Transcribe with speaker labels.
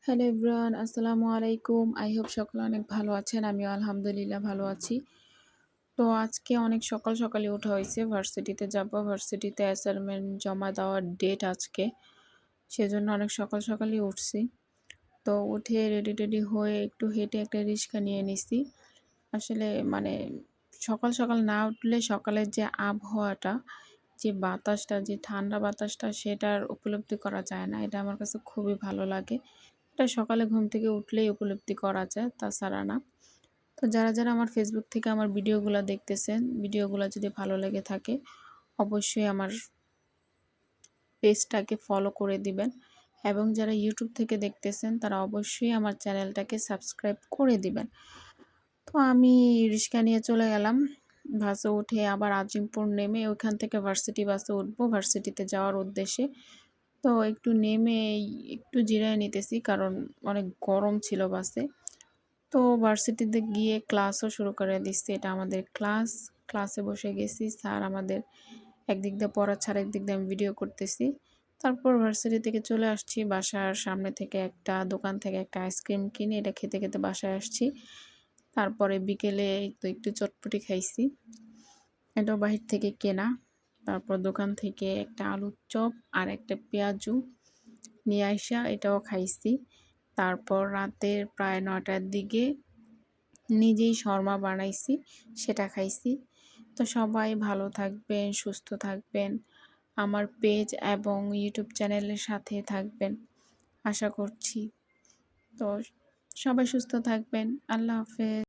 Speaker 1: Hello everyone, আসসালামু আলাইকুম। I hope সকলে অনেক ভালো আছেন। আমিও আলহামদুলিল্লাহ ভালো আছি। তো আজকে অনেক সকাল সকালই ওঠা হয়েছে। ভার্সিটিতে যাব। ভার্সিটিতে অ্যাসাইনমেন্ট জমা দেওয়ার ডেট আজকে। সেজন্য অনেক সকাল সকালই উঠছি। তো উঠে রেডি হয়ে একটু হেঁটে একটা রিক্সা নিয়ে নিছি। আসলে মানে সকাল সকাল না উঠলে সকালের যে আবহাওয়াটা, যে বাতাসটা, যে ঠান্ডা বাতাসটা সেটার উপলব্ধি করা যায় না। এটা আমার কাছে খুবই ভালো লাগে। এটা সকালে ঘুম থেকে উঠলেই উপলব্ধি করা যায়, তাছাড়া না। তো যারা আমার ফেসবুক থেকে আমার ভিডিওগুলা দেখতেছেন, ভিডিওগুলা যদি ভালো লেগে থাকে অবশ্যই আমার পেজটাকে ফলো করে দিবেন এবং যারা ইউটিউব থেকে দেখতেছেন তারা অবশ্যই আমার চ্যানেলটাকে সাবস্ক্রাইব করে দিবেন। তো আমি রিক্সা নিয়ে চলে গেলাম। বাসে উঠে আবার আজিমপুর নেমে ওইখান থেকে ভার্সিটি বাসে উঠবো ভার্সিটিতে যাওয়ার উদ্দেশ্যে। তো একটু নেমে একটু জিরায় নিতেছি কারণ অনেক গরম ছিল বাসে। তো ভার্সিটিতে গিয়ে ক্লাসও শুরু করে দিচ্ছে। এটা আমাদের ক্লাস। ক্লাসে বসে গেছি। স্যার আমাদের একদিক দিয়ে পড়াচ্ছে, আরেকদিক দিয়ে আমি ভিডিও করতেছি। তারপর ভার্সিটি থেকে চলে আসছি। বাসার সামনে থেকে একটা দোকান থেকে একটা আইসক্রিম কিনে এটা খেতে বাসায় আসছি। তারপরে বিকেলে তো একটু চটপটি খাইছি। এটাও বাহির থেকে কেনা। তারপর দোকান থেকে একটা আলুর চপ আর একটা পেঁয়াজু নিয়ে আইসা এটাও খাইছি। তারপর রাতের প্রায় ৯টার দিকে নিজেই শর্মা বানাইছি, সেটা খাইছি। তো সবাই ভালো থাকবেন, সুস্থ থাকবেন। আমার পেজ এবং ইউটিউব চ্যানেলের সাথে থাকবেন আশা করছি। তো সবাই সুস্থ থাকবেন। আল্লাহ হাফেজ।